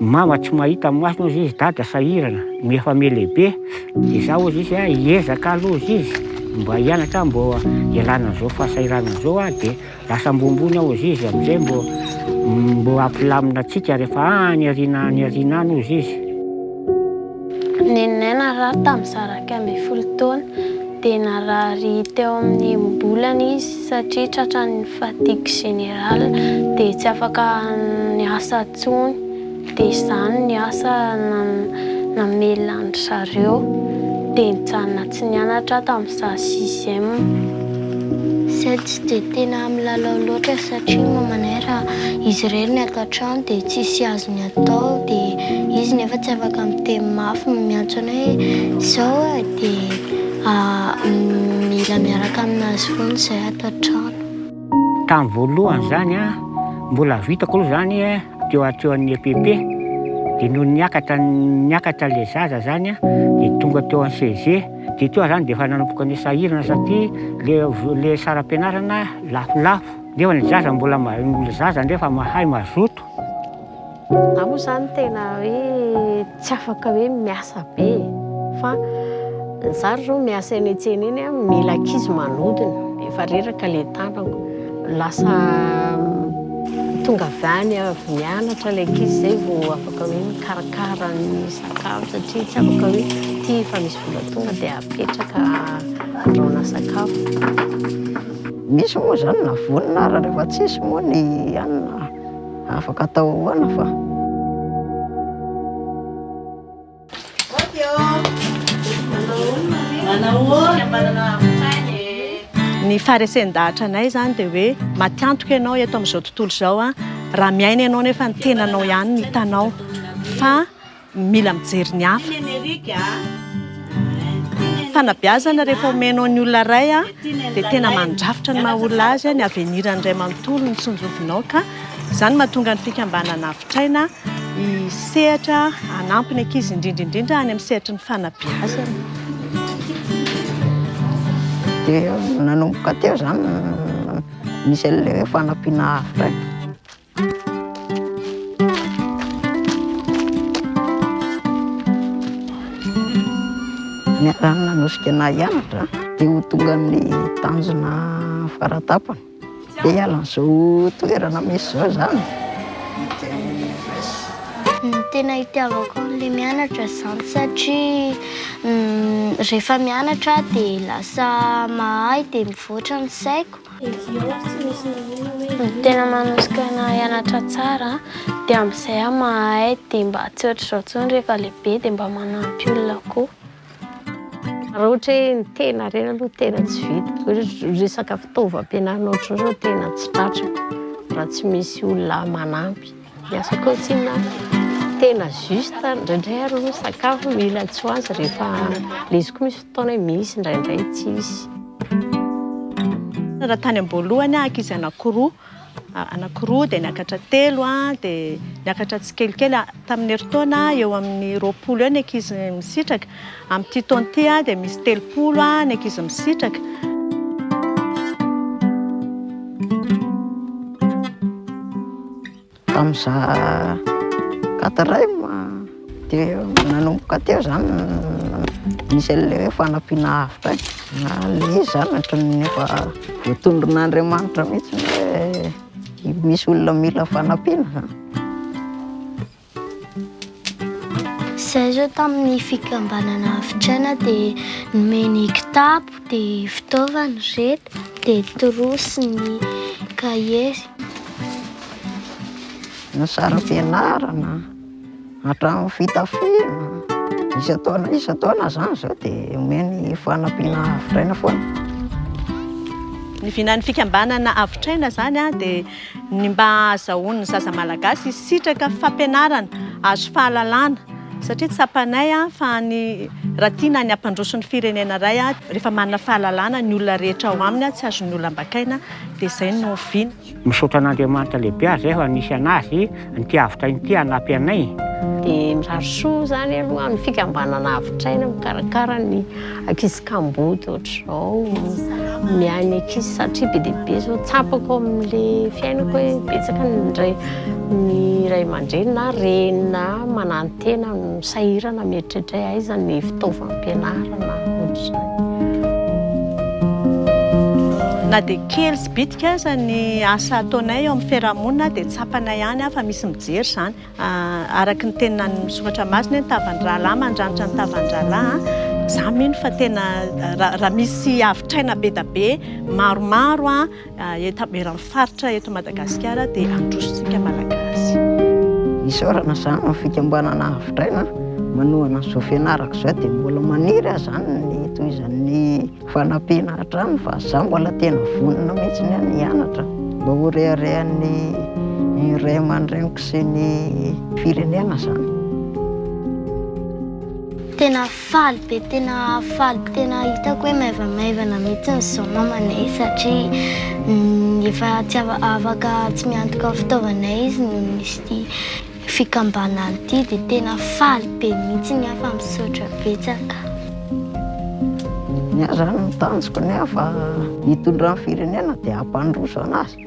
mama tsy mahita masony ozy izy dada sahirana mefa me lehibe dia zaho ozy izy hiezaka aloha izy izy mba hianatra mbo ialana an'izao fahasahirana an'izao dia lasa ambombony aho izy izy am'izay mbo ampilamina antsika rehefa any ariana any ozy izy. Neninay narary tamin'ny zaraka 12 taona dia narary teo amin'ny bolana izy satria tratran'ny fatigue générale dia tsy afaka niasa intsony dia izany ny asa namelandry zareo dia nijanona tsy nianatra tamin'izaho 6e. Izahay tsy dia tena milalao loatra satria mamanay raha izy irery ny atao an-trano dia tsisy azony atao dia izy nefa tsy afaka miteny mafy miantso anay hoe izao dia mila miaraka aminazy foana izahay atao an-trano. Tamin'ny voalohany zany mbola vitako aloha zany teo an'ny EPP dia no niakatra le zaza zany dia tonga teo amin'ny CG dia teo zany dia efa nanomboka ny sahirana satria le saram-pianarana lafolafo dia ny zaza mbola zaza ndefa mahay mazoto. Za moa zany tena hoe tsy afaka hoe miasa be fa za zao miasa eny an-tsena eny mila ankizy manodina efa reraka le tanako lasa tonga avy avy mianatra le ankizy zay vao afaka hoe mikarakara ny sakafo satria tsy afaka hoe ty fa misy vola tonga dia apetraka andrahoana sakafo. Misy moa zany na vonina ara rehefa tsisy moa ny anina afaka atao ahoana fa. Ny faharesen-dahatra anay zany dia hoe matiantoka ianao eto amin'izao tontolo izao raha miaina ianao nefa ny tenanao ihany ny hitanao fa mila mijery ny hafa. Fanabeazana rehefa omenao ny olona iray dia tena mandrafitra ny maha-olona azy ny avenirany iray manontolo ny tsonjovinao ka izany mahatonga ny fikambanana havitraina hisehatra hanampy ny ankizy indrindraindrindra any amin'ny sehatra ny fanabeazana. Dia nanomboka teo zany misy an'ilay hoe fanampiana hafitra. Ny raha nanosika na hianatra dia ho tonga amin'ny tanjona faratapana dia hiala an'izao toerana misy izao zany. Tena itiavako an'ilay mianatra izany satria rehefa mianatra dia lasa mahay dia mivoatra ny saiko. Tena manosika na hianatra tsara dia amin'izay aho mahay dia mba tsy ohatr'izao intsony rehefa lehibe dia mba manampy olona koa. Raha ohatra hoe ny tena reny aloha tena tsy vita resaka fitaovam-pianarana ohatr'izao tena tsy tratrako raha tsy misy olona manampy. Miasa kotsina tena juste indraindray aloha sakafo mila tsy ho azy rehefa le izy koa misy fotoana hoe misy indraindray tsisy. Raha tany am-boalohany ankizy anakiroa dia niakatra 3 dia niakatra tsikelikely tamin'ny herintaona eo amin'ny 20 eo ny ankizy misitraka. Amin'ity taona ity dia misy 30 ny ankizy misitraka. Tamin'izaho 4 dia nanomboka teo zany misy an'ilay hoe fanampiana hafitra na le zany ohatran'ny efa voatondron'Andriamanitra mihitsy hoe misy olona mila fanampiana. Izahay zao tamin'ny fikambanana havitraina dia nomeny kitapo dia fitaovana reto dia trousse ny kahie. Ny saram-pianarana hatramin'ny fitafiana isa-taona zany zao dia omeny fanampiana havitraina foana. Ny vinan'ny fikambanana havitraina zany dia ny mba ahazahoan'ny zaza malagasy sitraka fampianarana azo fahalalana satria tsapanay fa ny raha tiana ny ampandroso ny firenena iray rehefa manana fahalalana ny olona rehetra ao aminy tsy azon'ny olona ambakaina dia izay no oviana. Misaotra an'Andriamanitra lehibe azy efa nisy anazy ny havitra ity hanampy anay. Dia mirary soa zany aloha ny fikambanana havitraina mikarakara ny ankizy kamboty ohatr'izao miainy ankizy satria be dia be zao tsapako amin'le fiainako hoe betsaka ny ray aman-dreny na reny na manantena no sahirana mieritrretray aiza ny fitaovam-pianarana ohatr'izany. Na dia kely sy bitika aza ny asa ataonay eo amin'ny fiarahamonina dia tsapanay ihany fa misy mijery izany. Araka ny tenina ny Soratra Masina hoe tavan-dralahy mandranitra ny tavan-dralahy, za mino fa tena raha misy havitraina be da be maromaro eran'ny faritra eto Madagasikara dia andrositsika malagasy. Isaorana izany amin'ny fikambanana havitraina manohana izao fianarako izao dia mbola maniry aho izany ny tohizan'ny fanampiana hatrany fa za mbola tena vonona mihitsy ny hianatra mba ho reharehan'ny ray aman-dreniko sy ny firenena izany. Tena faly be, tena hitako hoe maivamaivana mihitsy izao mamanay satria efa tsy afaka tsy miantoka fitaovanay izy no misy ity fikambanana ity dia tena faly be mihitsy ny afa misaotra betsaka. Ny aho zany ny tanjoko ny aho fa hitondra ny firenena dia hampandroso anazy.